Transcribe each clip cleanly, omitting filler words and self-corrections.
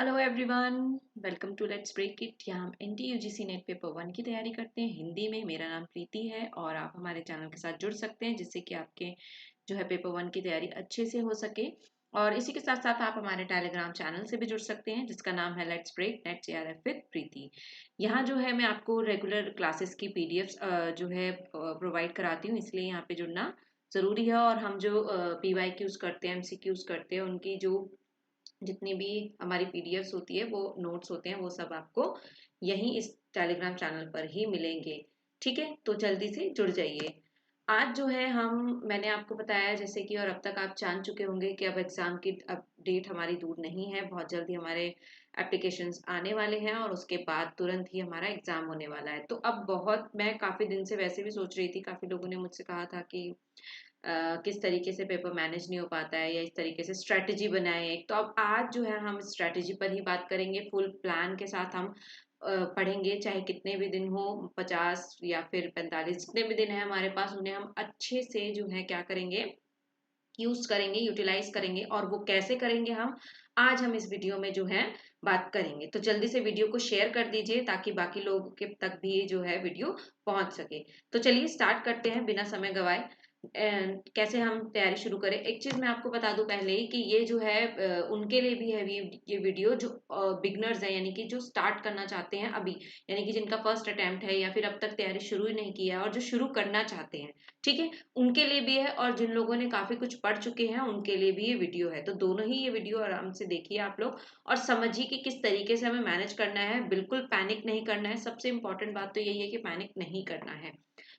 Hello everyone, welcome to let's break it. यहाँ हम n t UGC net paper 1 की तैयारी करते हैं हिंदी में। मेरा नाम प्रीति है और आप हमारे चैनल के साथ जुड़ सकते हैं जिससे कि आपके जो है पेपर 1 की तैयारी अच्छे से हो सके। और इसी के साथ साथ आप हमारे टेलीग्राम चैनल से भी जुड़ सकते हैं जिसका नाम है let's break NET JRF with Preeti. यहाँ जो है मैं आपको रेगुलर क्लासेस की पीडीएफ्स जो है प्रोवाइड कराती हूँ, इसलिए यहाँ पे जुड़ना ज़रूरी है। और हम जो पीवाई क्यूज करते हैं, एमसीक्यूज करते हैं, उनकी जो जितनी भी हमारी पीडीएफ्स होती है, वो नोट्स होते हैं, वो सब आपको यहीं इस टेलीग्राम चैनल पर ही मिलेंगे। ठीक है, तो जल्दी से जुड़ जाइए। आज जो है मैंने आपको बताया जैसे कि, और अब तक आप जान चुके होंगे कि अब एग्जाम की अब डेट हमारी दूर नहीं है। बहुत जल्दी हमारे एप्लीकेशंस आने वाले हैं और उसके बाद तुरंत ही हमारा एग्जाम होने वाला है। तो अब बहुत, मैं काफी दिन से वैसे भी सोच रही थी, काफी लोगों ने मुझसे कहा था कि किस तरीके से पेपर मैनेज नहीं हो पाता है या इस तरीके से स्ट्रैटेजी बनाए एक। तो अब आज जो है हम स्ट्रैटेजी पर ही बात करेंगे। फुल प्लान के साथ हम पढ़ेंगे, चाहे कितने भी दिन हो, 50 या फिर 45, जितने भी दिन है हमारे पास, उन्हें हम अच्छे से जो है क्या करेंगे, यूज करेंगे, यूटिलाइज करेंगे। और वो कैसे करेंगे हम आज हम इस वीडियो में जो है बात करेंगे। तो जल्दी से वीडियो को शेयर कर दीजिए ताकि बाकी लोगों के तक भी जो है वीडियो पहुंच सके। तो चलिए स्टार्ट करते हैं बिना समय गवाए। कैसे हम तैयारी शुरू करें। एक चीज मैं आपको बता दूं पहले ही कि ये जो है उनके लिए भी है ये वीडियो जो बिगनर्स है, यानी कि जो स्टार्ट करना चाहते हैं अभी, यानी कि जिनका फर्स्ट अटेम्प्ट है या फिर अब तक तैयारी शुरू ही नहीं किया और जो शुरू करना चाहते हैं। ठीक है, उनके लिए भी है, और जिन लोगों ने काफी कुछ पढ़ चुके हैं उनके लिए भी ये वीडियो है। तो दोनों ही ये वीडियो आराम से देखिए आप लोग और समझिए कि किस तरीके से हमें मैनेज करना है। बिल्कुल पैनिक नहीं करना है। सबसे इंपॉर्टेंट बात तो यही है कि पैनिक नहीं करना है,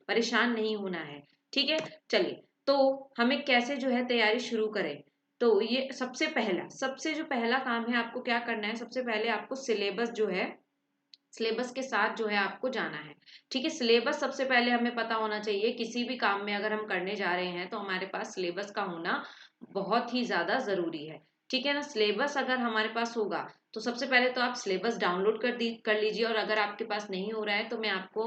परेशान नहीं होना है। ठीक है, चलिए तो हमें कैसे जो है तैयारी शुरू करें। तो ये सबसे जो पहला काम है, आपको क्या करना है। सबसे पहले आपको सिलेबस जो है, सिलेबस के साथ जो है आपको जाना है। ठीक है, सिलेबस सबसे पहले हमें पता होना चाहिए। किसी भी काम में अगर हम करने जा रहे हैं तो हमारे पास सिलेबस का होना बहुत ही ज्यादा जरूरी है। ठीक है ना, सिलेबस अगर हमारे पास होगा तो सबसे पहले तो आप सिलेबस डाउनलोड कर लीजिए। और अगर आपके पास नहीं हो रहा है तो मैं आपको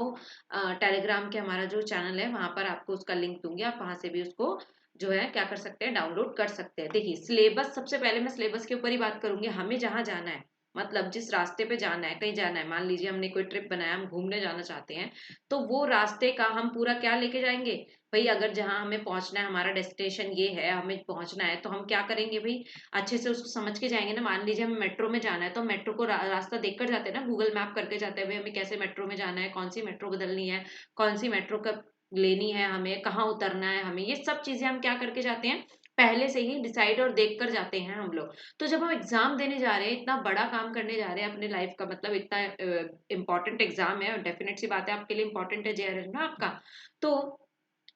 टेलीग्राम के हमारा जो चैनल है वहां पर आपको उसका लिंक दूंगी, आप वहां से भी उसको जो है क्या कर सकते हैं, डाउनलोड कर सकते हैं। देखिए सिलेबस, सबसे पहले मैं सिलेबस के ऊपर ही बात करूंगी। हमें जहां जाना है, मतलब जिस रास्ते पे जाना है, कहीं जाना है, मान लीजिए हमने कोई ट्रिप बनाया, हम घूमने जाना चाहते हैं, तो वो रास्ते का हम पूरा क्या लेके जाएंगे भाई। अगर जहां हमें पहुंचना है, हमारा डेस्टिनेशन ये है, हमें पहुंचना है, तो हम क्या करेंगे भाई, अच्छे से उसको समझ के जाएंगे ना। मान लीजिए हमें मेट्रो में जाना है तो मेट्रो को रास्ता देख कर जाते हैं ना, गूगल मैप करके जाते हैं भाई हमें कैसे मेट्रो में जाना है, कौन सी मेट्रो बदलनी है, कौन सी मेट्रो कब लेनी है, हमें कहाँ उतरना है, हमें ये सब चीजें हम क्या करके जाते हैं, पहले से ही डिसाइड और देख कर जाते हैं हम लोग। तो जब हम एग्जाम देने जा रहे हैं, इतना बड़ा काम करने जा रहे हैं अपने लाइफ का, मतलब इतना इंपॉर्टेंट एग्जाम है, और डेफिनेट सी बात है आपके लिए इंपॉर्टेंट है जेआरएफ ना आपका। तो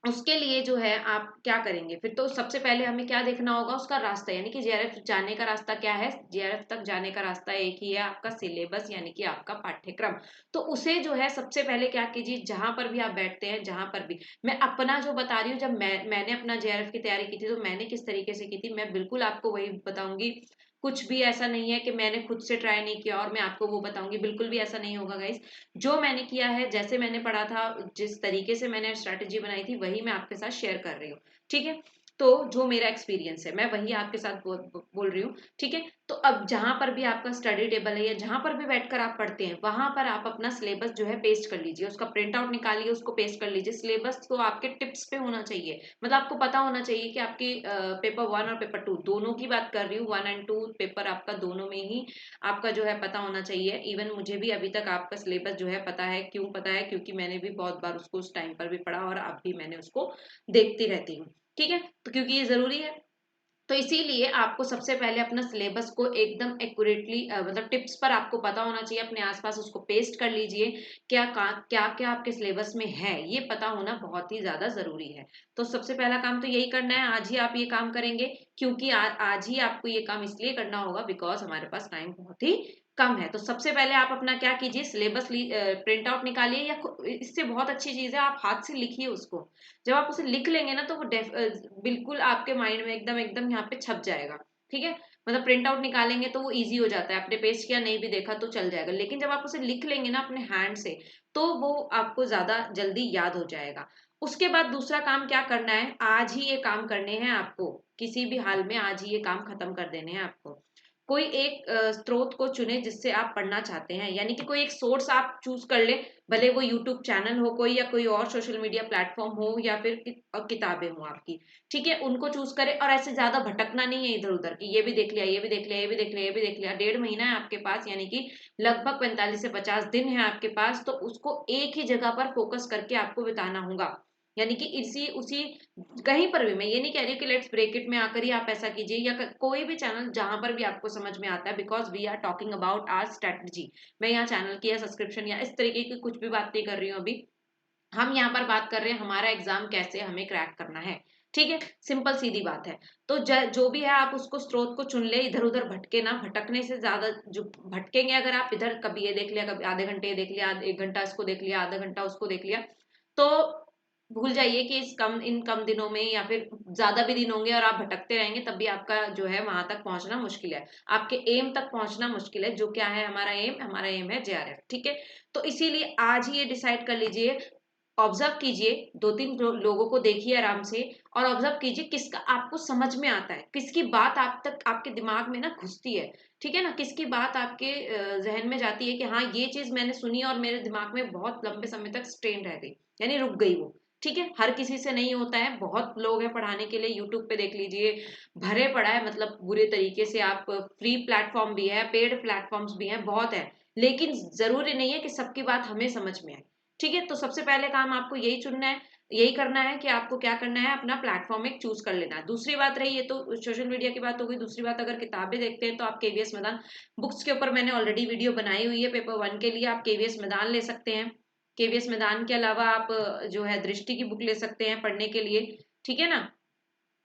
उसके लिए जो है आप क्या करेंगे फिर। तो सबसे पहले हमें क्या देखना होगा, उसका रास्ता, यानी कि जेआरएफ जाने का रास्ता क्या है। जेआरएफ तक जाने का रास्ता एक ही है, आपका सिलेबस, यानी कि आपका पाठ्यक्रम। तो उसे जो है सबसे पहले क्या कीजिए, जहां पर भी आप बैठते हैं, जहां पर भी, मैं अपना जो बता रही हूँ, जब मैंने अपना जेआरएफ की तैयारी की थी तो मैंने किस तरीके से की थी, मैं बिल्कुल आपको वही बताऊंगी। कुछ भी ऐसा नहीं है कि मैंने खुद से ट्राई नहीं किया और मैं आपको वो बताऊंगी, बिल्कुल भी ऐसा नहीं होगा गाइस। जो मैंने किया है, जैसे मैंने पढ़ा था, जिस तरीके से मैंने स्ट्रैटेजी बनाई थी, वही मैं आपके साथ शेयर कर रही हूँ। ठीक है, तो जो मेरा एक्सपीरियंस है मैं वही आपके साथ बोल रही हूँ। ठीक है, तो अब जहां पर भी आपका स्टडी टेबल है या जहां पर भी बैठकर आप पढ़ते हैं, वहां पर आप अपना सिलेबस जो है पेस्ट कर लीजिए, उसका प्रिंट आउट निकालिए, उसको पेस्ट कर लीजिए। सिलेबस तो आपके टिप्स पे होना चाहिए, मतलब आपको पता होना चाहिए कि आपकी पेपर 1 और पेपर 2 दोनों की बात कर रही हूँ, 1 और 2 पेपर आपका दोनों में ही आपका जो है पता होना चाहिए। इवन मुझे भी अभी तक आपका सिलेबस जो है पता है। क्यों पता है, क्योंकि मैंने भी बहुत बार उसको उस टाइम पर भी पढ़ा और अब भी मैंने उसको देखती रहती हूँ। ठीक है, तो क्योंकि ये जरूरी है, तो इसीलिए आपको सबसे पहले अपना सिलेबस को एकदम एक्यूरेटली, मतलब टिप्स पर आपको पता होना चाहिए, अपने आसपास उसको पेस्ट कर लीजिए। क्या क्या क्या आपके सिलेबस में है, ये पता होना बहुत ही ज्यादा जरूरी है। तो सबसे पहला काम तो यही करना है, आज ही आप ये काम करेंगे। क्योंकि आज ही आपको ये काम इसलिए करना होगा बिकॉज हमारे पास टाइम बहुत ही कम है। तो सबसे पहले आप अपना क्या कीजिए, सिलेबस प्रिंट आउट निकालिए, या इससे बहुत अच्छी चीज है, आप हाथ से लिखिए उसको। जब आप उसे लिख लेंगे ना तो वो बिल्कुल आपके माइंड में एकदम एकदम यहाँ पे छप जाएगा। ठीक है, मतलब प्रिंट आउट निकालेंगे तो वो इजी हो जाता है, आपने पेस्ट किया नहीं भी देखा तो चल जाएगा। लेकिन जब आप उसे लिख लेंगे ना अपने हैंड से, तो वो आपको ज्यादा जल्दी याद हो जाएगा। उसके बाद दूसरा काम क्या करना है, आज ही ये काम करने हैं आपको, किसी भी हाल में आज ही ये काम खत्म कर देने हैं आपको। कोई एक स्रोत को चुने जिससे आप पढ़ना चाहते हैं, यानी कि कोई एक सोर्स आप चूज कर ले, भले वो यूट्यूब चैनल हो कोई, या कोई और सोशल मीडिया प्लेटफॉर्म हो, या फिर किताबें हो आपकी, ठीक है, उनको चूज करें। और ऐसे ज्यादा भटकना नहीं है इधर उधर कि ये भी देख लिया, ये भी देख लिया, ये भी देख लिया, ये भी देख लिया। 1.5 महीना है आपके पास, यानी कि लगभग 45 से 50 दिन है आपके पास, तो उसको एक ही जगह पर फोकस करके आपको बिताना होगा। यानी कि इसी उसी कहीं पर भी, मैं ये नहीं कह रही कि लेट्स ब्रेक इट में आकर ही आप ऐसा कीजिए, या कोई भी चैनल जहां पर भी आपको समझ में आता है, because we are talking about our strategy. मैं यहाँ चैनल की या सब्सक्रिप्शन या इस तरीके की कुछ भी बात नहीं कर रही हूँ अभी। हम यहाँ पर बात कर रहे हैं हमारा एग्जाम कैसे हमें क्रैक करना है, ठीक है, सिंपल सीधी बात है। तो जो भी है आप उसको स्रोत को चुन ले, इधर उधर भटके ना, भटकने से ज्यादा जो भटकेंगे अगर आप इधर, कभी ये देख लिया, कभी आधे घंटे ये देख लिया, 1 घंटा इसको देख लिया, आधा घंटा उसको देख लिया, तो भूल जाइए कि इन कम दिनों में, या फिर ज्यादा भी दिन होंगे और आप भटकते रहेंगे, तब भी आपका जो है वहां तक पहुंचना मुश्किल है, आपके एम तक पहुंचना मुश्किल है। जो क्या है हमारा एम है जेआरएफ, ठीक है। तो इसीलिए आज ही ये डिसाइड कर लीजिए, ऑब्जर्व कीजिए, 2-3 लोगों को देखिए आराम से, और ऑब्जर्व कीजिए किसका आपको समझ में आता है, किसकी बात आप तक आपके दिमाग में ना घुसती है, ठीक है ना, किसकी बात आपके जहन में जाती है कि हाँ ये चीज मैंने सुनी और मेरे दिमाग में बहुत लंबे समय तक स्ट्रेन रह गई, यानी रुक गई वो। ठीक है, हर किसी से नहीं होता है, बहुत लोग हैं पढ़ाने के लिए, यूट्यूब पे देख लीजिए, भरे पड़ा है, मतलब बुरे तरीके से। आप फ्री प्लेटफॉर्म भी है, पेड प्लेटफॉर्म्स भी हैं, बहुत है, लेकिन जरूरी नहीं है कि सबकी बात हमें समझ में आए, ठीक है। तो सबसे पहले काम आपको यही चुनना है, यही करना है कि आपको क्या करना है, अपना प्लेटफॉर्म एक चूज कर लेना है। दूसरी बात रही, ये तो सोशल मीडिया की बात हो गई। दूसरी बात, अगर किताबें देखते हैं तो आप केवीएस मैदान बुक्स के ऊपर मैंने ऑलरेडी वीडियो बनाई हुई है, पेपर 1 के लिए आप केवीएस मैदान ले सकते हैं। केवीएस मैदान के अलावा आप जो है दृष्टि की बुक ले सकते हैं पढ़ने के लिए, ठीक है ना।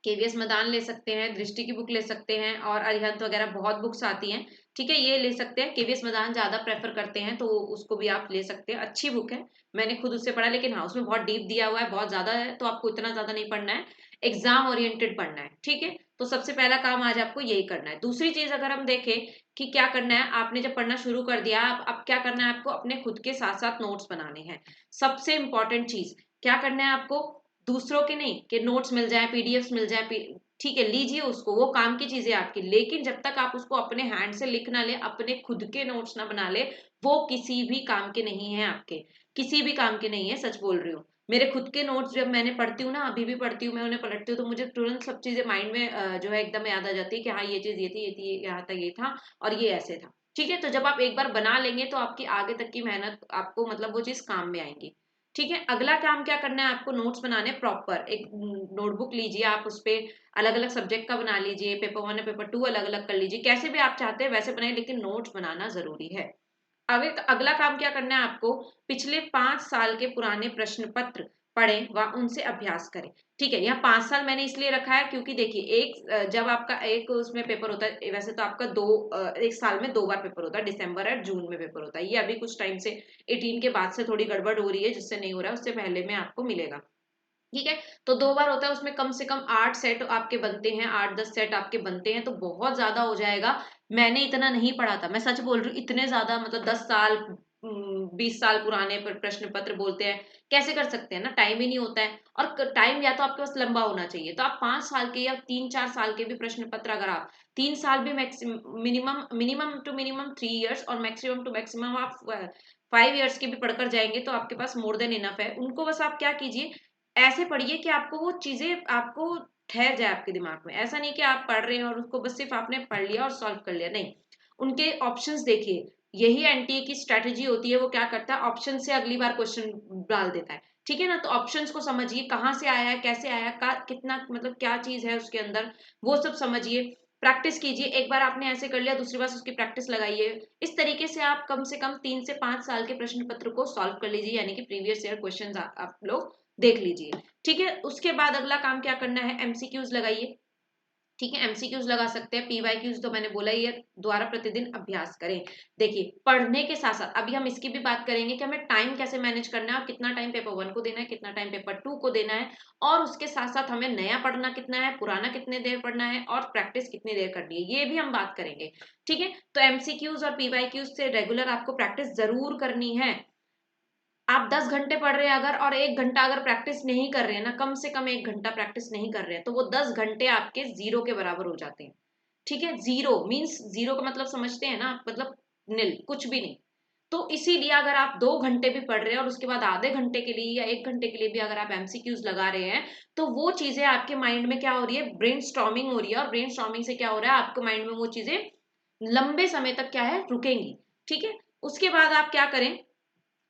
केवीएस मैदान ले सकते हैं, दृष्टि की बुक ले सकते हैं, और अरिहंत वगैरह बहुत बुक्स आती हैं, ठीक है, ये ले सकते हैं। केवीएस मैदान ज्यादा प्रेफर करते हैं तो उसको भी आप ले सकते हैं, अच्छी बुक है, मैंने खुद उससे पढ़ा, लेकिन हाँ उसमें बहुत डीप दिया हुआ है, बहुत ज्यादा है, तो आपको इतना ज्यादा नहीं पढ़ना है, एग्जाम ओरिएंटेड पढ़ना है, ठीक है। तो सबसे पहला काम आज आपको यही करना है। दूसरी चीज अगर हम देखें कि क्या करना है, आपने जब पढ़ना शुरू कर दिया, अब क्या करना है आपको, अपने खुद के साथ साथ नोट्स बनाने हैं। सबसे इंपॉर्टेंट चीज क्या करना है आपको, दूसरों के नहीं कि नोट्स मिल जाए, पीडीएफ्स मिल जाए, ठीक है, लीजिए उसको, वो काम की चीजें आपकी, लेकिन जब तक आप उसको अपने हैंड से लिख ना ले, अपने खुद के नोट्स ना बना ले, वो किसी भी काम के नहीं है आपके, किसी भी काम के नहीं है, सच बोल रही हूँ। मेरे खुद के नोट्स जब मैंने पढ़ती हूँ ना, अभी भी पढ़ती हूँ, मैं उन्हें पलटती हूँ, तो मुझे तुरंत सब चीजें माइंड में जो है एकदम याद आ जाती है कि हाँ ये चीज ये थी, ये थी, यहाँ तक ये था, और ये ऐसे था, ठीक है। तो जब आप एक बार बना लेंगे तो आपकी आगे तक की मेहनत आपको, मतलब वो चीज काम में आएंगी, ठीक है। अगला काम क्या करना है आपको, नोट्स बनाने प्रॉपर, एक नोटबुक लीजिए, आप उस पे अलग अलग सब्जेक्ट का बना लीजिए, पेपर 1 और पेपर 2 अलग अलग कर लीजिए, कैसे भी आप चाहते हैं वैसे बनाए, लेकिन नोट्स बनाना जरूरी है। आगे अगला काम क्या करना है आपको, पिछले 5 साल के पुराने प्रश्न पत्र पढ़ें व उनसे अभ्यास करें, ठीक है। यहाँ 5 साल मैंने इसलिए रखा है क्योंकि देखिए, एक जब आपका एक उसमें पेपर होता है, वैसे तो आपका एक साल में 2 बार पेपर होता है, दिसंबर और जून में पेपर होता है, ये अभी कुछ टाइम से 18 के बाद से थोड़ी गड़बड़ हो रही है, जिससे नहीं हो रहा है, उससे पहले में आपको मिलेगा, ठीक है। तो 2 बार होता है, उसमें कम से कम 8 सेट आपके बनते हैं, 8-10 सेट आपके बनते हैं, तो बहुत ज्यादा हो जाएगा। मैंने इतना नहीं पढ़ा था, मैं सच बोल रही हूँ, इतने ज्यादा, मतलब 10 साल 20 साल पुराने प्रश्न पत्र बोलते हैं, कैसे कर सकते हैं ना, टाइम ही नहीं होता है। और टाइम या तो आपके पास लंबा होना चाहिए, तो आप 5 साल के या 3-4 साल के भी प्रश्न पत्र, अगर आप 3 साल भी minimum minimum to minimum 3 years, और मैक्सिमम टू मैक्सिमम आप 5 इयर्स के भी पढ़कर जाएंगे, तो आपके पास मोर देन इनफ है। उनको बस आप क्या कीजिए, ऐसे पढ़िए कि आपको वो चीजें आपको ठहर जाए आपके दिमाग में, ऐसा नहीं कि आप पढ़ रहे हैं और उसको बस सिर्फ आपने पढ़ लिया और सॉल्व कर लिया, नहीं। उनके ऑप्शंस देखिए, यही एनटीए की स्ट्रेटेजी होती है, वो क्या करता है, ऑप्शन से अगली बार क्वेश्चन डाल देता है, ठीक है ना। तो ऑप्शंस को समझिए, कहाँ से आया है, कैसे आया है, कितना, मतलब क्या चीज है उसके अंदर, वो सब समझिए, प्रैक्टिस कीजिए। एक बार आपने ऐसे कर लिया, दूसरी बार उसकी प्रैक्टिस लगाइए। इस तरीके से आप कम से कम 3 से 5 साल के प्रश्न पत्र को सॉल्व कर लीजिए, यानी कि प्रीवियस ईयर क्वेश्चन आप लोग देख लीजिए, ठीक है। उसके बाद अगला काम क्या करना है, एमसीक्यूज लगाइए, ठीक है, एमसीक्यूज लगा सकते हैं, पीवाईक्यूज तो मैंने बोला ही है, द्वारा प्रतिदिन अभ्यास करें। देखिए, पढ़ने के साथ साथ अभी हम इसकी भी बात करेंगे कि हमें टाइम कैसे मैनेज करना है, और कितना टाइम पेपर 1 को देना है, कितना टाइम पेपर 2 को देना है, और उसके साथ साथ हमें नया पढ़ना कितना है, पुराना कितने देर पढ़ना है, और प्रैक्टिस कितनी देर करनी है, ये भी हम बात करेंगे, ठीक है। तो एमसीक्यूज और पीवाईक्यूज से रेगुलर आपको प्रैक्टिस जरूर करनी है। आप 10 घंटे पढ़ रहे हैं अगर, और 1 घंटा अगर प्रैक्टिस नहीं कर रहे हैं ना, कम से कम 1 घंटा प्रैक्टिस नहीं कर रहे हैं, तो वो 10 घंटे आपके जीरो के बराबर हो जाते हैं, ठीक है, जीरो मीन्स जीरो का मतलब समझते हैं ना, मतलब नील, कुछ भी नहीं। तो इसीलिए अगर आप 2 घंटे भी पढ़ रहे हैं और उसके बाद आधे घंटे के लिए या 1 घंटे के लिए भी अगर आप एमसीक्यूज लगा रहे हैं, तो वो चीजें आपके माइंड में क्या हो रही है, ब्रेन स्टॉर्मिंग हो रही है, और ब्रेन स्टॉर्मिंग से क्या हो रहा है, आपके माइंड में वो चीजें लंबे समय तक क्या है, रुकेंगी। ठीक है, उसके बाद आप क्या करें,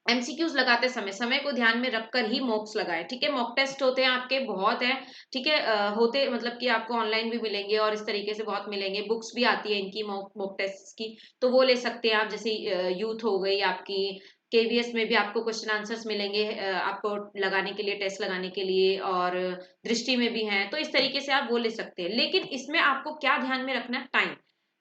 एमसीक्यूज लगाते समय समय को ध्यान में रखकर ही मॉक्स लगाए। ठीक है, मॉक टेस्ट होते हैं आपके बहुत है। ठीक है, होते मतलब कि आपको ऑनलाइन भी मिलेंगे और इस तरीके से बहुत मिलेंगे, बुक्स भी आती है इनकी मॉक मॉक टेस्ट की, तो वो ले सकते हैं आप। जैसे यूथ हो गई आपकी, केवीएस में भी आपको क्वेश्चन आंसर्स मिलेंगे आपको लगाने के लिए, टेस्ट लगाने के लिए, और दृष्टि में भी हैं, तो इस तरीके से आप वो ले सकते हैं। लेकिन इसमें आपको क्या ध्यान में रखना है, टाइम,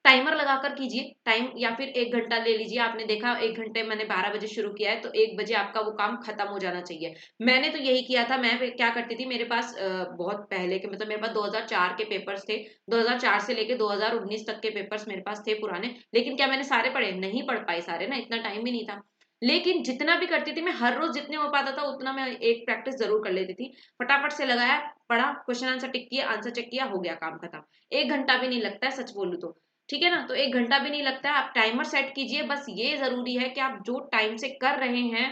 टाइमर लगाकर कीजिए टाइम, या फिर 1 घंटा ले लीजिए। आपने देखा 1 घंटे, मैंने 12 बजे शुरू किया है तो 1 बजे आपका वो काम खत्म हो जाना चाहिए। मैंने तो यही किया था। मैं क्या करती थी, मेरे पास बहुत पहले के, मतलब मेरे पास 2004 के पेपर्स थे, 2004 से लेके 2019 तक के पेपर्स मेरे पास थे पुराने। लेकिन क्या मैंने सारे पढ़े, नहीं पढ़ पाई सारे ना, इतना टाइम भी नहीं था। लेकिन जितना भी करती थी मैं, हर रोज जितने हो पाता था उतना मैं एक प्रैक्टिस जरूर कर लेती थी। फटाफट से लगाया, पढ़ा, क्वेश्चन आंसर टिक किया, आंसर चेक किया, हो गया काम खत्म। 1 घंटा भी नहीं लगता है, सच बोलूं तो। ठीक है ना, तो 1 घंटा भी नहीं लगता है। आप टाइमर सेट कीजिए, बस ये जरूरी है कि आप जो टाइम से कर रहे हैं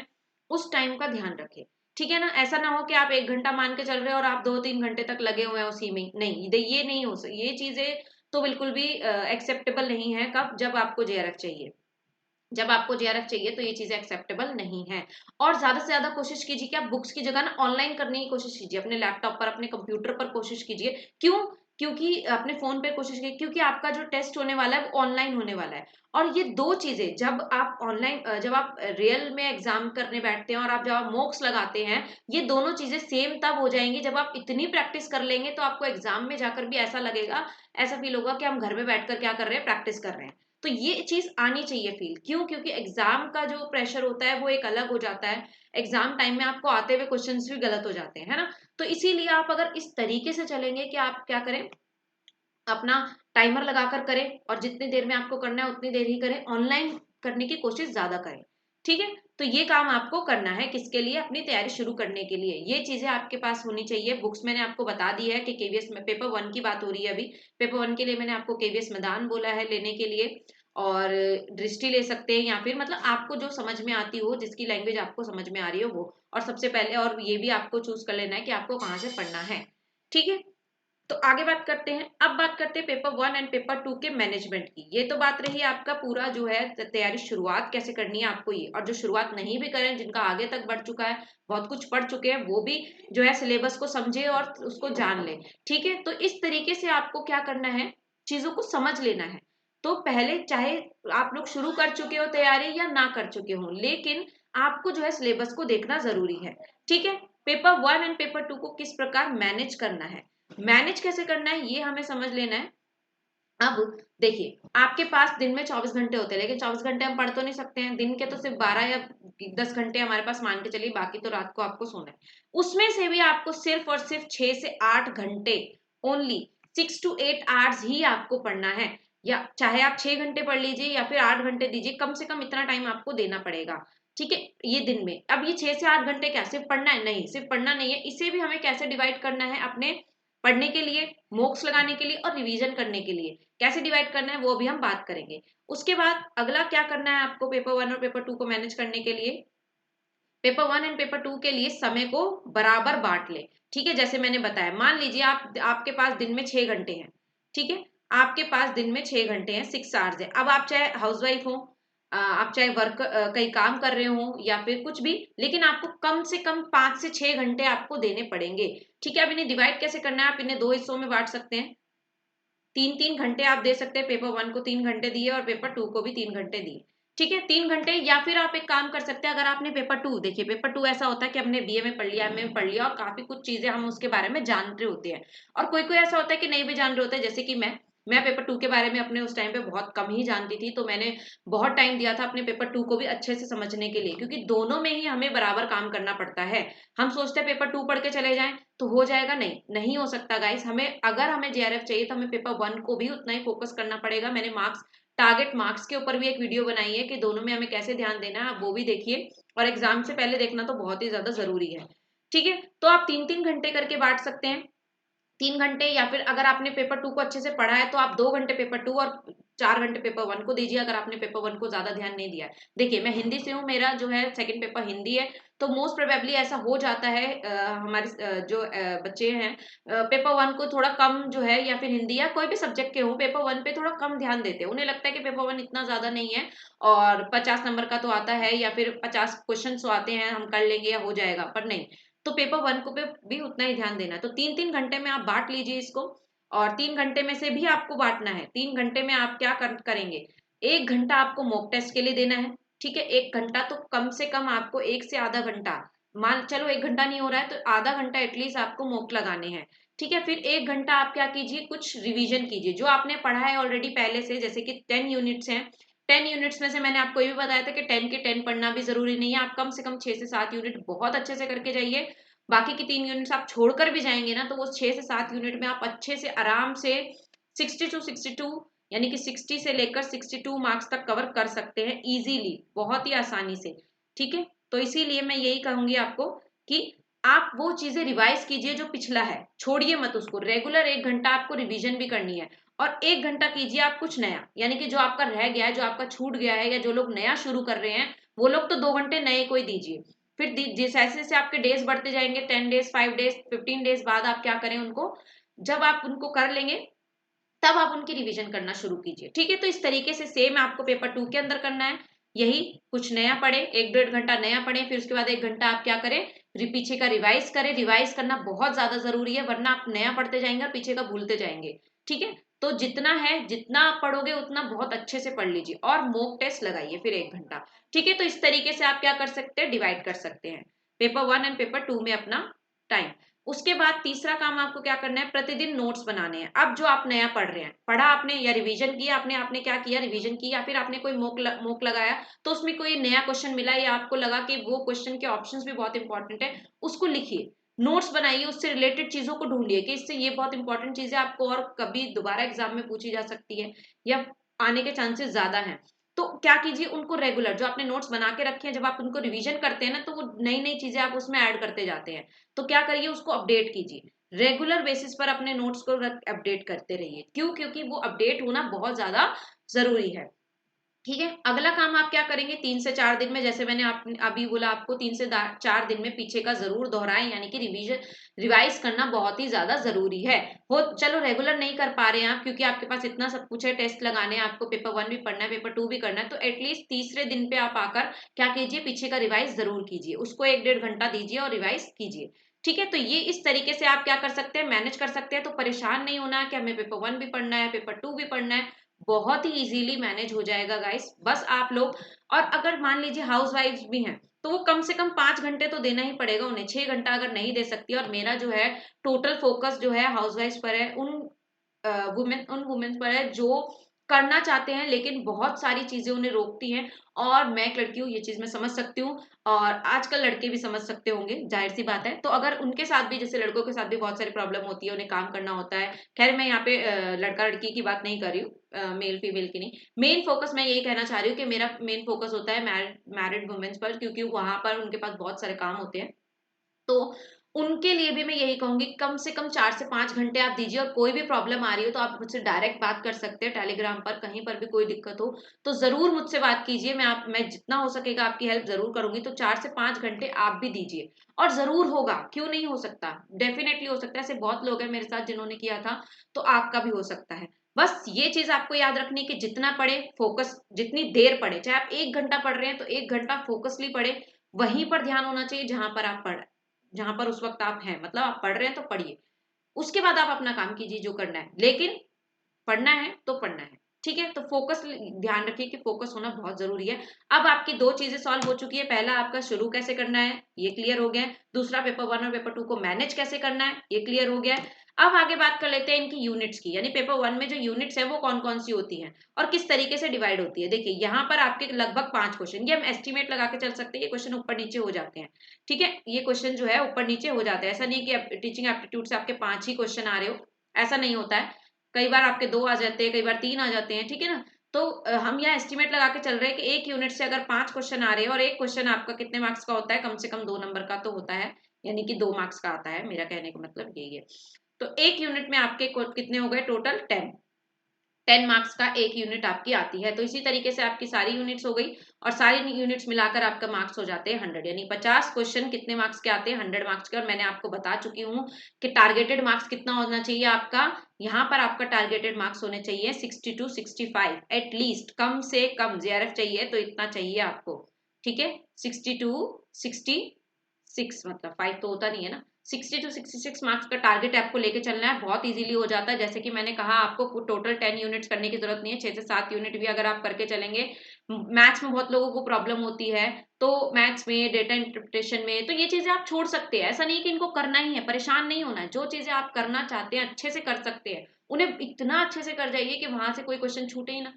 उस टाइम का ध्यान रखें। ठीक है ना, ऐसा ना हो कि आप 1 घंटा मान के चल रहे हो और आप 2-3 घंटे तक लगे हुए हैं उसी में। नहीं, ये नहीं हो सकता, ये चीजें तो बिल्कुल भी एक्सेप्टेबल नहीं है। कब, जब आपको जेआरएफ चाहिए, जब आपको जेआरएफ चाहिए तो ये चीजें एक्सेप्टेबल नहीं है। और ज्यादा से ज्यादा कोशिश कीजिए कि आप बुक्स की जगह ना ऑनलाइन करने की कोशिश कीजिए, अपने लैपटॉप पर, अपने कंप्यूटर पर कोशिश कीजिए। क्यों, क्योंकि अपने फोन पे कोशिश कीजिए, क्योंकि आपका जो टेस्ट होने वाला है वो ऑनलाइन होने वाला है। और ये दो चीजें, जब आप ऑनलाइन, जब आप रियल में एग्जाम करने बैठते हैं और आप जब आप मॉक्स लगाते हैं, ये दोनों चीजें सेम तब हो जाएंगी जब आप इतनी प्रैक्टिस कर लेंगे, तो आपको एग्जाम में जाकर भी ऐसा लगेगा, ऐसा फील होगा कि हम घर में बैठकर क्या कर रहे हैं, प्रैक्टिस कर रहे हैं। तो ये चीज आनी चाहिए फील। क्यों, क्योंकि एग्जाम का जो प्रेशर होता है वो एक अलग हो जाता है। एग्जाम टाइम में आपको आते हुए क्वेश्चंस भी गलत हो जाते हैं, है ना। तो इसीलिए आप अगर इस तरीके से चलेंगे कि आप क्या करें, अपना टाइमर लगाकर करें, और जितनी देर में आपको करना है उतनी देर ही करें, ऑनलाइन करने की कोशिश ज्यादा करें। ठीक है, तो ये काम आपको करना है, किसके लिए, अपनी तैयारी शुरू करने के लिए। ये चीजें आपके पास होनी चाहिए। बुक्स मैंने आपको बता दी है कि केवीएस में पेपर 1 की बात हो रही है अभी। पेपर 1 के लिए मैंने आपको केवीएस मैदान बोला है लेने के लिए, और दृष्टि ले सकते हैं, या फिर मतलब आपको जो समझ में आती हो, जिसकी लैंग्वेज आपको समझ में आ रही हो वो। और सबसे पहले, और ये भी आपको चूज कर लेना है कि आपको कहाँ से पढ़ना है। ठीक है, तो आगे बात करते हैं। अब बात करते हैं पेपर 1 एंड पेपर 2 के मैनेजमेंट की। ये तो बात रही आपका पूरा जो है तैयारी, शुरुआत कैसे करनी है आपको ये। और जो शुरुआत नहीं भी करें, जिनका आगे तक बढ़ चुका है, बहुत कुछ पढ़ चुके हैं, वो भी जो है सिलेबस को समझे और उसको जान ले। ठीक है, तो इस तरीके से आपको क्या करना है, चीजों को समझ लेना है। तो पहले, चाहे आप लोग शुरू कर चुके हो तैयारी या ना कर चुके हो, लेकिन आपको जो है सिलेबस को देखना जरूरी है। ठीक है, पेपर 1 एंड पेपर 2 को किस प्रकार मैनेज करना है, मैनेज कैसे करना है, ये हमें समझ लेना है। अब देखिए, आपके पास दिन में 24 घंटे होते हैं, लेकिन 24 घंटे हम पढ़ तो नहीं सकते हैं। दिन के तो सिर्फ 12 या 10 घंटे हमारे पास मान के चलिए, बाकी तो रात को आपको सोना है। उसमें से भी आपको सिर्फ और सिर्फ 6 से 8 घंटे, ओनली 6 to 8 आवर्स ही आपको पढ़ना है। या चाहे आप 6 घंटे पढ़ लीजिए या फिर 8 घंटे दीजिए, कम से कम इतना टाइम आपको देना पड़ेगा। ठीक है, ये दिन में। अब ये 6 से 8 घंटे क्या सिर्फ पढ़ना है, नहीं, सिर्फ पढ़ना नहीं है। इसे भी हमें कैसे डिवाइड करना है, अपने पढ़ने के लिए, मोक्स लगाने के लिए और रिवीजन करने के लिए कैसे डिवाइड करना है, वो भी हम बात करेंगे। उसके बाद अगला क्या करना है आपको, पेपर 1 और पेपर 2 को मैनेज करने के लिए, पेपर 1 एंड पेपर 2 के लिए समय को बराबर बांट ले। ठीक है, जैसे मैंने बताया, मान लीजिए आपके पास दिन में 6 घंटे हैं। ठीक है, आपके पास दिन में 6 घंटे हैं, 6 आवर्स है। अब आप चाहे हाउसवाइफ हो, आप चाहे वर्क कहीं काम कर रहे हो या फिर कुछ भी, लेकिन आपको कम से कम 5 से 6 घंटे आपको देने पड़ेंगे। ठीक है, अब इन्हें डिवाइड कैसे करना है, आप इन्हें दो हिस्सों में बांट सकते हैं। 3-3 घंटे आप दे सकते हैं, पेपर 1 को 3 घंटे दिए और पेपर 2 को भी 3 घंटे दिए। ठीक है, 3 घंटे। या फिर आप एक काम कर सकते हैं, अगर आपने पेपर 2 देखिए, पेपर 2 ऐसा होता है कि हमने बीए में पढ़ लिया, एमए में पढ़ लिया, और काफी कुछ चीजें हम उसके बारे में जान रहे होते हैं। और कोई कोई ऐसा होता है कि नहीं भी जान रहे होते हैं, जैसे कि मैं पेपर 2 के बारे में अपने उस टाइम पे बहुत कम ही जानती थी, तो मैंने बहुत टाइम दिया था अपने पेपर 2 को भी अच्छे से समझने के लिए, क्योंकि दोनों में ही हमें बराबर काम करना पड़ता है। हम सोचते हैं पेपर 2 पढ़ के चले जाएं तो हो जाएगा, नहीं, नहीं हो सकता गाइस। हमें, अगर हमें जेआरएफ चाहिए तो हमें पेपर 1 को भी उतना ही फोकस करना पड़ेगा। मैंने मार्क्स, टारगेट मार्क्स के ऊपर भी एक वीडियो बनाई है कि दोनों में हमें कैसे ध्यान देना है, आप वो भी देखिए। और एग्जाम से पहले देखना तो बहुत ही ज्यादा जरूरी है। ठीक है, तो आप 3-3 घंटे करके बांट सकते हैं। 3 घंटे, या फिर अगर आपने पेपर 2 को अच्छे से पढ़ा है तो आप 2 घंटे पेपर 2 और 4 घंटे पेपर 1 को दीजिए, अगर आपने पेपर 1 को ज्यादा ध्यान नहीं दिया है। देखिए मैं हिंदी से हूँ, मेरा जो है सेकंड पेपर हिंदी है, तो मोस्ट प्रोबेबली ऐसा हो जाता है हमारे जो बच्चे हैं पेपर 1 को थोड़ा कम जो है, या फिर हिंदी या कोई भी सब्जेक्ट के हो, पेपर 1 पे थोड़ा कम ध्यान देते हैं। उन्हें लगता है कि पेपर 1 इतना ज्यादा नहीं है और 50 नंबर का तो आता है, या फिर 50 क्वेश्चन तो आते हैं, हम कर लेंगे या हो जाएगा, पर नहीं। तो पेपर 1 को पे भी उतना ही ध्यान देना है। तो 3-3 घंटे में आप बांट लीजिए इसको, और 3 घंटे में से भी आपको बांटना है। 3 घंटे में आप क्या करेंगे, 1 घंटा आपको मॉक टेस्ट के लिए देना है, ठीक है। 1 घंटा तो कम से कम आपको 1 से आधा घंटा, मान चलो 1 घंटा नहीं हो रहा है तो आधा घंटा एटलीस्ट आपको मॉक लगाने हैं, ठीक है। फिर 1 घंटा आप क्या कीजिए, कुछ रिवीजन कीजिए जो आपने पढ़ा है ऑलरेडी पहले से। जैसे कि 10 यूनिट्स हैं, 10 यूनिट्स में से मैंने आपको ये भी बताया था कि 10 के 10 पढ़ना भी जरूरी नहीं है, आप कम से कम 6 से 7 यूनिट बहुत अच्छे से करके जाइए। बाकी की 3 यूनिट्स आप छोड़कर भी जाएंगे ना, तो वो 6 से 7 यूनिट में आप अच्छे से आराम से 60 to 62, यानी कि 60 से लेकर 62 मार्क्स तक कवर कर सकते हैं इजीली, बहुत ही आसानी से, ठीक है। तो इसीलिए मैं यही कहूंगी आपको कि आप वो चीजें रिवाइज कीजिए जो पिछला है, छोड़िए मत उसको। रेगुलर 1 घंटा आपको रिवीजन भी करनी है, और 1 घंटा कीजिए आप कुछ नया, यानी कि जो आपका रह गया है, जो आपका छूट गया है, या जो लोग नया शुरू कर रहे हैं वो लोग तो 2 घंटे नए को ही दीजिए। फिर जैसे जैसे आपके डेज बढ़ते जाएंगे, 10 डेज, 5 डेज, 15 डेज बाद आप क्या करें उनको, जब आप उनको कर लेंगे तब आप उनकी रिवीजन करना शुरू कीजिए, ठीक है। तो इस तरीके से सेम आपको पेपर 2 के अंदर करना है। यही कुछ नया पढ़े, 1-1.5 घंटा नया पढ़े, फिर उसके बाद 1 घंटा आप क्या करें, पीछे का रिवाइज करें। रिवाइज करना बहुत ज्यादा जरूरी है, वरना आप नया पढ़ते जाएंगे और पीछे का भूलते जाएंगे, ठीक है। तो जितना है, जितना आप पढ़ोगे उतना बहुत अच्छे से पढ़ लीजिए, और मॉक टेस्ट लगाइए फिर 1 घंटा, ठीक है। तो इस तरीके से आप क्या कर सकते हैं, डिवाइड कर सकते हैं पेपर 1 एंड पेपर 2 में अपना टाइम। उसके बाद तीसरा काम आपको क्या करना है, प्रतिदिन नोट्स बनाने हैं। अब जो आप नया पढ़ रहे हैं, पढ़ा आपने या रिवीजन किया आपने, आपने क्या किया, रिवीजन की, या फिर आपने कोई मोक लगाया, तो उसमें कोई नया क्वेश्चन मिला या आपको लगा कि वो क्वेश्चन के ऑप्शंस भी बहुत इंपॉर्टेंट है, उसको लिखिए, नोट्स बनाइए, उससे रिलेटेड चीजों को ढूंढिए कि इससे ये बहुत इंपॉर्टेंट चीज है, आपको और कभी दोबारा एग्जाम में पूछी जा सकती है या आने के चांसेस ज्यादा हैं। तो क्या कीजिए, उनको रेगुलर जो आपने नोट्स बना के रखे हैं, जब आप उनको रिवीजन करते हैं ना, तो वो नई नई चीजें आप उसमें ऐड करते जाते हैं। तो क्या करिए, उसको अपडेट कीजिए, रेगुलर बेसिस पर अपने नोट्स को अपडेट करते रहिए। क्यों, क्योंकि वो अपडेट होना बहुत ज्यादा जरूरी है, ठीक है। अगला काम आप क्या करेंगे, 3 से 4 दिन में, जैसे मैंने अभी बोला आपको 3 से 4 दिन में पीछे का जरूर दोहराएं, यानी कि रिवीजन रिवाइज करना बहुत ही ज्यादा जरूरी है। हो चलो रेगुलर नहीं कर पा रहे हैं आप, क्योंकि आपके पास इतना सब कुछ है, टेस्ट लगाने हैं आपको, पेपर 1 भी पढ़ना है, पेपर 2 भी करना है, तो एटलीस्ट तीसरे दिन पे आप आकर क्या कीजिए, पीछे का रिवाइज जरूर कीजिए, उसको 1-1.5 घंटा दीजिए और रिवाइज कीजिए, ठीक है। तो ये इस तरीके से आप क्या कर सकते हैं, मैनेज कर सकते हैं। तो परेशान नहीं होना है कि हमें पेपर 1 भी पढ़ना है, पेपर 2 भी पढ़ना है, बहुत ही इजीली मैनेज हो जाएगा गाइस, बस आप लोग। और अगर मान लीजिए हाउस वाइफ भी हैं, तो वो कम से कम 5 घंटे तो देना ही पड़ेगा उन्हें, 6 घंटा अगर नहीं दे सकती। और मेरा जो है टोटल फोकस जो है हाउस वाइफ पर है, उन वुमेन पर है जो करना चाहते हैं, लेकिन बहुत सारी चीजें उन्हें रोकती हैं। और मैं एक लड़की हूँ, ये चीज मैं समझ सकती हूँ, और आजकल लड़के भी समझ सकते होंगे, जाहिर सी बात है। तो अगर उनके साथ भी, जैसे लड़कों के साथ भी बहुत सारी प्रॉब्लम होती है, उन्हें काम करना होता है। खैर मैं यहाँ पे लड़का लड़की की बात नहीं कर रही हूँ, मेल फीमेल की नहीं। मेन फोकस मैं यही कहना चाह रही हूँ कि मेरा मेन फोकस होता है मैरिड वुमेन्स पर, क्योंकि वहां पर उनके पास बहुत सारे काम होते हैं। तो उनके लिए भी मैं यही कहूंगी, कम से कम 4 से 5 घंटे आप दीजिए। और कोई भी प्रॉब्लम आ रही हो तो आप मुझसे डायरेक्ट बात कर सकते हैं, टेलीग्राम पर, कहीं पर भी कोई दिक्कत हो तो जरूर मुझसे बात कीजिए। मैं जितना हो सकेगा आपकी हेल्प जरूर करूंगी। तो 4 से 5 घंटे आप भी दीजिए, और जरूर होगा, क्यों नहीं हो सकता, डेफिनेटली हो सकता है। ऐसे बहुत लोग हैं मेरे साथ जिन्होंने किया था, तो आपका भी हो सकता है। बस ये चीज आपको याद रखनी है कि जितना पढ़े फोकस, जितनी देर पढ़े, चाहे आप 1 घंटा पढ़ रहे हैं तो 1 घंटा फोकसली पढ़े, वहीं पर ध्यान होना चाहिए जहां पर आप पढ़, जहां पर उस वक्त आप हैं, मतलब आप पढ़ रहे हैं तो पढ़िए। उसके बाद आप अपना काम कीजिए जो करना है, लेकिन पढ़ना है तो पढ़ना है, ठीक है। तो फोकस, ध्यान रखिए कि फोकस होना बहुत जरूरी है। अब आपकी दो चीजें सॉल्व हो चुकी है, पहला आपका शुरू कैसे करना है ये क्लियर हो गया है, दूसरा पेपर 1 और पेपर 2 को मैनेज कैसे करना है ये क्लियर हो गया है। अब आगे बात कर लेते हैं इनकी यूनिट्स की, यानी पेपर 1 में जो यूनिट्स है वो कौन कौन सी होती हैं और किस तरीके से डिवाइड होती है। देखिए यहाँ पर आपके लगभग 5 क्वेश्चन, ये हम एस्टिमेट लगा के चल सकते हैं, ये क्वेश्चन ऊपर नीचे हो जाते हैं, ठीक है। ये क्वेश्चन जो है ऊपर नीचे हो जाते हैं, ऐसा नहीं कि टीचिंग एप्टीट्यूड से आपके 5 ही क्वेश्चन आ रहे हो, ऐसा नहीं होता है। कई बार आपके 2 आ जाते हैं, कई बार 3 आ जाते हैं, ठीक है ना। तो हम यहाँ एस्टिमेट लगा के चल रहे हैं कि एक यूनिट से अगर 5 क्वेश्चन आ रहे हैं और एक क्वेश्चन आपका कितने मार्क्स का होता है, कम से कम 2 नंबर का तो होता है, यानी कि 2 मार्क्स का आता है, मेरा कहने का मतलब यही है। तो एक यूनिट में आपके कितने हो गए टोटल 10 मार्क्स का एक यूनिट आपकी आती है। तो इसी तरीके से आपकी सारी यूनिट्स हो गई और सारी यूनिट्स मिलाकर आपका मार्क्स हो जाते हैं 100, यानी 50 क्वेश्चन कितने मार्क्स के आते हैं 100 मार्क्स के। और मैंने आपको बता चुकी हूँ कि टारगेटेड मार्क्स कितना होना चाहिए आपका, यहाँ पर आपका टारगेटेड मार्क्स होने चाहिए 60 to 65 एटलीस्ट, कम से कम जेआरएफ चाहिए तो इतना चाहिए आपको, ठीक है। 60 to 66, मतलब 5 तो होता नहीं है ना, 60 to 66 मार्क्स का टारगेट आपको लेके चलना है। बहुत इजीली हो जाता है, जैसे कि मैंने कहा आपको टोटल 10 यूनिट्स करने की जरूरत नहीं है, 6 से 7 यूनिट भी अगर आप करके चलेंगे। मैथ्स में बहुत लोगों को प्रॉब्लम होती है, तो मैथ्स में, डेटा इंटरप्रिटेशन में, तो ये चीजें आप छोड़ सकते हैं। ऐसा नहीं कि इनको करना ही है, परेशान नहीं होना है। जो चीजें आप करना चाहते हैं अच्छे से कर सकते हैं, उन्हें इतना अच्छे से कर जाइए कि वहां से कोई क्वेश्चन छूटे ही ना,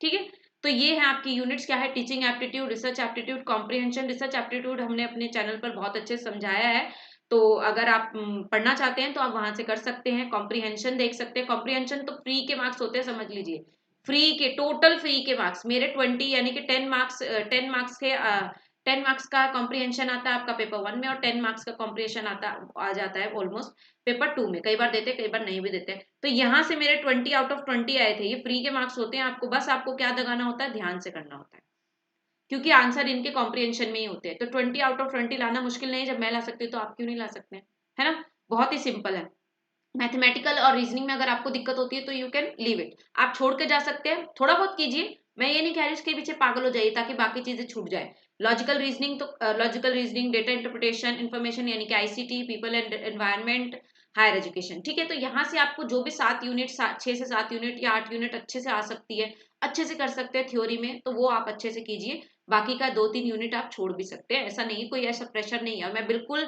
ठीक है। तो ये है आपकी यूनिट्स क्या है, teaching aptitude, research aptitude, comprehension. Research aptitude हमने अपने चैनल पर बहुत अच्छे से समझाया है, तो अगर आप पढ़ना चाहते हैं तो आप वहां से कर सकते हैं। कॉम्प्रिहेंशन देख सकते हैं, कॉम्प्रिहेंशन तो फ्री के मार्क्स होते हैं, समझ लीजिए। फ्री के, टोटल फ्री के मार्क्स मेरे 20, यानी कि 10 मार्क्स के 10 मार्क्स का कॉम्प्रिहेंशन आता है आपका पेपर 1 में, और 10 मार्क्स का कॉम्प्रिहेंशन आ जाता है ऑलमोस्ट पेपर 2 में। कई बार देते, कई बार नहीं भी देते। तो यहाँ से मेरे 20 आउट ऑफ 20 आए थे। ये फ्री के मार्क्स होते हैं, आपको बस आपको क्या दगाना होता है, ध्यान से करना होता है, क्योंकि आंसर इनके कॉम्प्रिहेंशन में ही होते हैं। तो 20 आउट ऑफ 20 लाना मुश्किल नहीं है, जब मैं ला सकती हूँ तो आप क्यों नहीं ला सकते, है ना। बहुत ही सिंपल है। मैथमेटिकल और रीजनिंग में अगर आपको दिक्कत होती है तो यू कैन लीव इट, आप छोड़ के जा सकते हैं, थोड़ा बहुत कीजिए। मैं ये नहीं कह रही उसके पीछे पागल हो जाइए ताकि बाकी चीजें छूट जाए। लॉजिकल रीजनिंग, तो logical reasoning, data interpretation, information यानी कि ICT, people and environment, higher education, ठीक है। तो यहाँ से आपको जो भी 7 यूनिट, 6 से 7 यूनिट या 8 यूनिट अच्छे से आ सकती है, अच्छे से कर सकते हैं थ्योरी में, तो वो आप अच्छे से कीजिए। बाकी का 2-3 यूनिट आप छोड़ भी सकते हैं, ऐसा नहीं, कोई ऐसा प्रेशर नहीं है। और मैं बिल्कुल,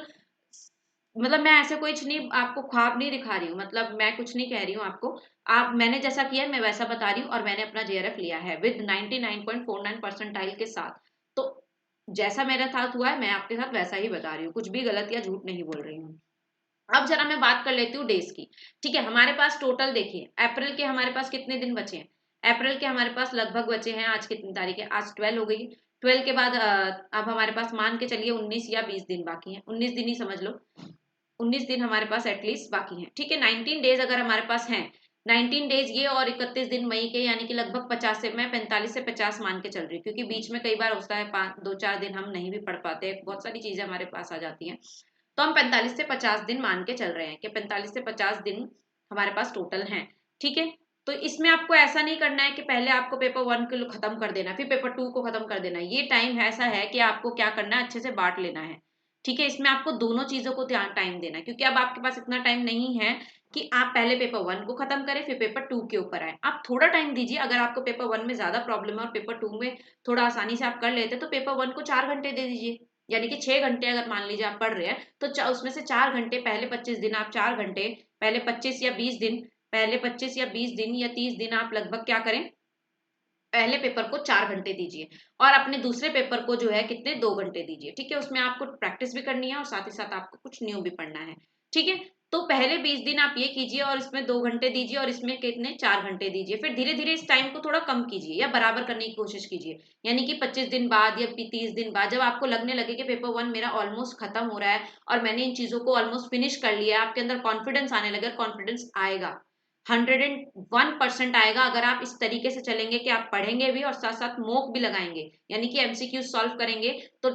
मतलब मैं ऐसे कुछ नहीं आपको ख्वाब नहीं दिखा रही हूँ, मतलब मैं कुछ नहीं कह रही हूँ आपको। आप, मैंने जैसा किया है मैं वैसा बता रही हूँ, और मैंने अपना जेआरएफ लिया है विद 99.49 परसेंटाइल के साथ। तो जैसा मेरे साथ हुआ है मैं आपके साथ वैसा ही बता रही हूँ, कुछ भी गलत या झूठ नहीं बोल रही हूँ। अब जरा मैं बात कर लेती हूँ डेज की, ठीक है। हमारे पास टोटल देखिए, अप्रैल के हमारे पास कितने दिन बचे हैं। अप्रैल के हमारे पास लगभग बचे हैं, आज कितनी तारीख है, आज 12 हो गई। 12 के बाद अब हमारे पास मान के चलिए 19 या 20 दिन बाकी हैं, 19 दिन ही समझ लो। 19 दिन हमारे पास एटलीस्ट बाकी हैं, ठीक है। 19 डेज अगर हमारे पास हैं, 19 डेज ये, और 31 दिन मई के, यानी कि लगभग 50 से, मैं 45 से 50 मान के चल रही हूँ, क्योंकि बीच में कई बार होता है 2-4 दिन हम नहीं भी पढ़ पाते, बहुत सारी चीजें हमारे पास आ जाती हैं। तो हम 45 से 50 दिन मान के चल रहे हैं कि 45 से 50 दिन हमारे पास टोटल हैं, ठीक है। तो इसमें आपको ऐसा नहीं करना है कि पहले आपको पेपर 1 को खत्म कर देना फिर पेपर 2 को खत्म कर देना। ये टाइम ऐसा है कि आपको क्या करना है, अच्छे से बांट लेना है, ठीक है। इसमें आपको दोनों चीजों को ध्यान टाइम देना है, क्योंकि अब आपके पास इतना टाइम नहीं है कि आप पहले पेपर 1 को खत्म करें फिर पेपर 2 के ऊपर आए। आप थोड़ा टाइम दीजिए, अगर आपको पेपर 1 में ज्यादा प्रॉब्लम है और पेपर 2 में थोड़ा आसानी से आप कर लेते तो पेपर 1 को 4 घंटे दे दीजिए, यानी कि 6 घंटे अगर मान लीजिए आप पढ़ रहे हैं तो उसमें से 4 घंटे पहले 25 दिन आप 4 घंटे, पहले 25 या 20 दिन, पहले 25 या 20 दिन या 30 दिन आप लगभग क्या करें, पहले पेपर को 4 घंटे दीजिए, और अपने दूसरे पेपर को जो है कितने, 2 घंटे दीजिए, ठीक है। उसमें आपको प्रैक्टिस भी करनी है और साथ ही साथ आपको कुछ न्यू भी पढ़ना है, ठीक है। तो पहले 20 दिन आप ये कीजिए और इसमें 2 घंटे दीजिए और इसमें कितने, 4 घंटे दीजिए। फिर धीरे धीरे इस टाइम को थोड़ा कम कीजिए या बराबर करने की कोशिश कीजिए, यानी कि 25 दिन बाद या 30 दिन बाद जब आपको लगने लगे कि पेपर 1 मेरा ऑलमोस्ट खत्म हो रहा है और मैंने इन चीजों को ऑलमोस्ट फिनिश कर लिया है, आपके अंदर कॉन्फिडेंस आने लगे, कॉन्फिडेंस आएगा, 101% आएगा अगर आप इस तरीके से चलेंगे कि आप पढ़ेंगे भी और साथ साथ मॉक भी लगाएंगे, यानी कि एमसीक्यू सॉल्व करेंगे, तो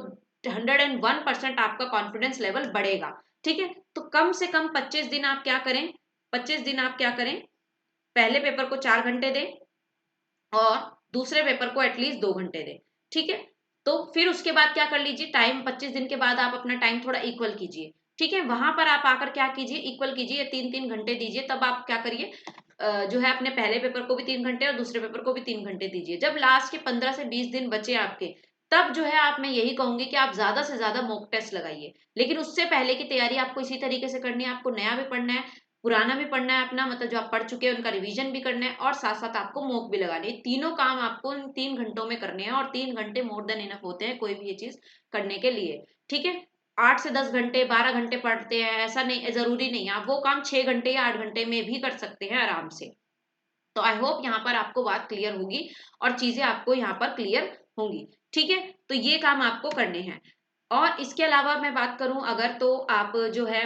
101% आपका कॉन्फिडेंस लेवल बढ़ेगा, ठीक है। तो कम से कम 25 दिन आप क्या करें, 25 दिन आप क्या करें, पहले पेपर को 4 घंटे दें और दूसरे पेपर को एटलीस्ट 2 घंटे दें, ठीक है। तो फिर उसके बाद क्या कर लीजिए, टाइम 25 दिन के बाद आप अपना टाइम थोड़ा इक्वल कीजिए, ठीक है। वहां पर आप आकर क्या कीजिए, इक्वल कीजिए, 3-3 घंटे दीजिए। तब आप क्या करिए, जो है अपने पहले पेपर को भी 3 घंटे और दूसरे पेपर को भी 3 घंटे दीजिए। जब लास्ट के 15 से 20 दिन बचे आपके, तब जो है आप, मैं यही कहूंगी कि आप ज्यादा से ज्यादा मॉक टेस्ट लगाइए, लेकिन उससे पहले की तैयारी आपको इसी तरीके से करनी है। आपको नया भी पढ़ना है, पुराना भी पढ़ना है अपना, मतलब जो आप पढ़ चुके हैं उनका रिवीजन भी करना है, और साथ साथ आपको मॉक भी लगानी है। तीनों काम आपको इन 3 घंटों में करने हैं, और 3 घंटे मोर देन इनफ होते हैं कोई भी ये चीज करने के लिए, ठीक है। 8 से 10 घंटे, 12 घंटे पढ़ते हैं ऐसा नहीं, जरूरी नहीं है। आप वो काम 6 घंटे या 8 घंटे में भी कर सकते हैं आराम से। तो आई होप यहाँ पर आपको बात क्लियर होगी और चीजें आपको यहाँ पर क्लियर होंगी, ठीक है। तो ये काम आपको करने हैं। और इसके अलावा मैं बात करूं अगर, तो आप जो है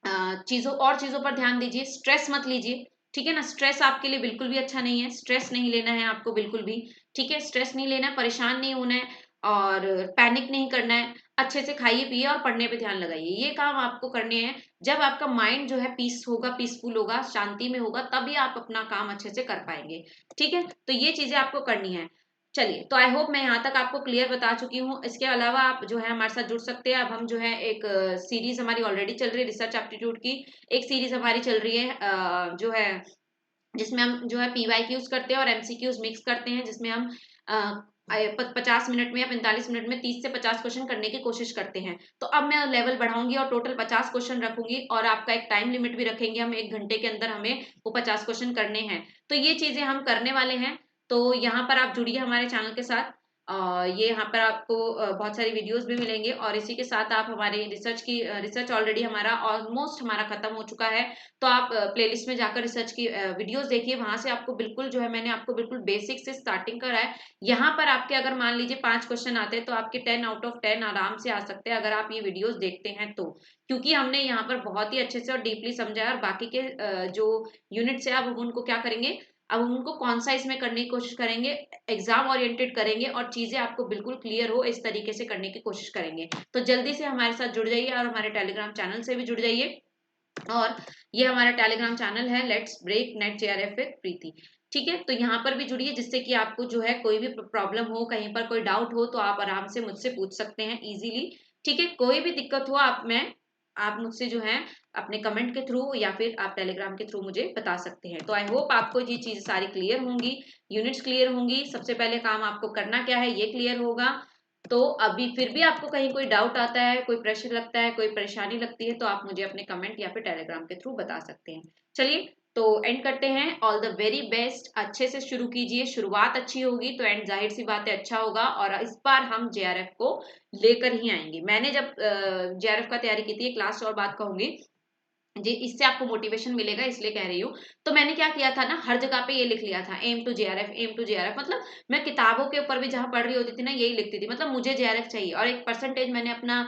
चीजों पर ध्यान दीजिए, स्ट्रेस मत लीजिए, ठीक है ना। स्ट्रेस आपके लिए बिल्कुल भी अच्छा नहीं है, स्ट्रेस नहीं लेना है आपको बिल्कुल भी, ठीक है। स्ट्रेस नहीं लेना है, परेशान नहीं होना है और पैनिक नहीं करना है। अच्छे से खाइए पिए और पढ़ने पे ध्यान लगाइए, ये काम आपको करने हैं। जब आपका माइंड जो है पीस होगा, पीसफुल होगा, शांति में होगा, तभी आप अपना काम अच्छे से कर पाएंगे, ठीक है। तो ये चीजें आपको करनी है। चलिए, तो आई होप मैं यहाँ तक आपको क्लियर बता चुकी हूँ। इसके अलावा आप जो है हमारे साथ जुड़ सकते हैं। अब हम जो है एक सीरीज हमारी ऑलरेडी चल रही है रिसर्च एप्टीट्यूड की, एक सीरीज हमारी चल रही है जो है जिसमें हम जो है PYQs करते हैं और MCQs मिक्स करते हैं, जिसमें हम 50 मिनट में या 45 मिनट में 30 से 50 क्वेश्चन करने की कोशिश करते हैं। तो अब मैं लेवल बढ़ाऊंगी और टोटल 50 क्वेश्चन रखूंगी और आपका एक टाइम लिमिट भी रखेंगे, हम 1 घंटे के अंदर हमें वो 50 क्वेश्चन करने हैं। तो ये चीजें हम करने वाले हैं। तो यहाँ पर आप जुड़िए हमारे चैनल के साथ। ये यहाँ पर आपको बहुत सारी वीडियोस भी मिलेंगे और इसी के साथ आप हमारे रिसर्च ऑलरेडी हमारा ऑलमोस्ट हमारा खत्म हो चुका है। तो आप प्लेलिस्ट में जाकर रिसर्च की वीडियोस देखिए, वहां से आपको बिल्कुल जो है मैंने आपको बिल्कुल बेसिक से स्टार्टिंग करा है। यहाँ पर आपके अगर मान लीजिए 5 क्वेश्चन आते हैं तो आपके 10 आउट ऑफ 10 आराम से आ सकते हैं अगर आप ये वीडियोस देखते हैं तो, क्योंकि हमने यहाँ पर बहुत ही अच्छे से और डीपली समझा है। और बाकी के जो यूनिट्स है अब हम उनको क्या करेंगे, अब हम उनको कॉन्साइज में करने की कोशिश करेंगे, एग्जाम ओरिएंटेड करेंगे और चीजें आपको बिल्कुल क्लियर हो इस तरीके से करने की कोशिश करेंगे। तो जल्दी से हमारे साथ जुड़ जाइए और हमारे टेलीग्राम चैनल से भी जुड़ जाइए। और ये हमारा टेलीग्राम चैनल है let's break NET JRF with Preeti, ठीक है। तो यहाँ पर भी जुड़िए, जिससे कि आपको जो है कोई भी प्रॉब्लम हो, कहीं पर कोई डाउट हो तो आप आराम से मुझसे पूछ सकते हैं इजीली, ठीक है। कोई भी दिक्कत हो आप मुझसे जो है अपने कमेंट के थ्रू या फिर आप टेलीग्राम के थ्रू मुझे बता सकते हैं। तो आई होप आपको ये चीजें सारी क्लियर होंगी, यूनिट्स क्लियर होंगी। सबसे पहले काम आपको करना क्या है ये क्लियर होगा। तो अभी फिर भी आपको कहीं कोई डाउट आता है, कोई प्रेशर लगता है, कोई परेशानी लगती है तो आप मुझे अपने कमेंट या फिर टेलीग्राम के थ्रू बता सकते हैं। चलिए, तो एंड करते हैं। ऑल द वेरी बेस्ट, अच्छे से शुरू कीजिए, शुरुआत अच्छी होगी तो एंड जाहिर सी बात है अच्छा होगा। और इस बार हम JRF को लेकर ही आएंगे। मैंने जब JRF का तैयारी की थी, एक लास्ट और बात कहूंगी जी, इससे आपको मोटिवेशन मिलेगा इसलिए कह रही हूँ। तो मैंने क्या किया था ना, हर जगह पे ये लिख लिया था aim to JRF, aim to JRF। मतलब मैं किताबों के ऊपर भी जहां पढ़ रही होती थी ना यही लिखती थी, मतलब मुझे JRF चाहिए। और एक परसेंटेज मैंने अपना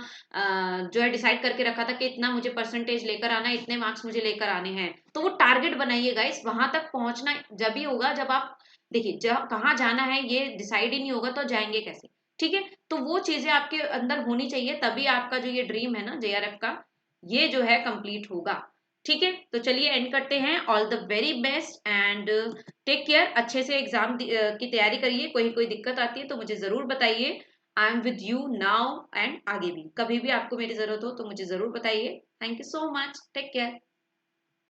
जो है डिसाइड करके रखा था कि इतना मुझे परसेंटेज लेकर आना है, इतने मार्क्स मुझे लेकर आने हैं। तो वो टारगेट बनाइए गाइस, वहां तक पहुंचना जब ही होगा जब आप देखिए जब कहाँ जाना है ये डिसाइड ही नहीं होगा तो जाएंगे कैसे, ठीक है। तो वो चीजें आपके अंदर होनी चाहिए, तभी आपका जो ये ड्रीम है ना JRF का, ये जो है कंप्लीट होगा, ठीक है। तो चलिए एंड करते हैं। All the very best and take care. अच्छे से एग्जाम की तैयारी करिए। कोई दिक्कत आती है तो मुझे जरूर बताइए। I am with you now and आगे भी कभी भी आपको मेरी जरूरत हो तो मुझे जरूर बताइए। Thank you so much, take care.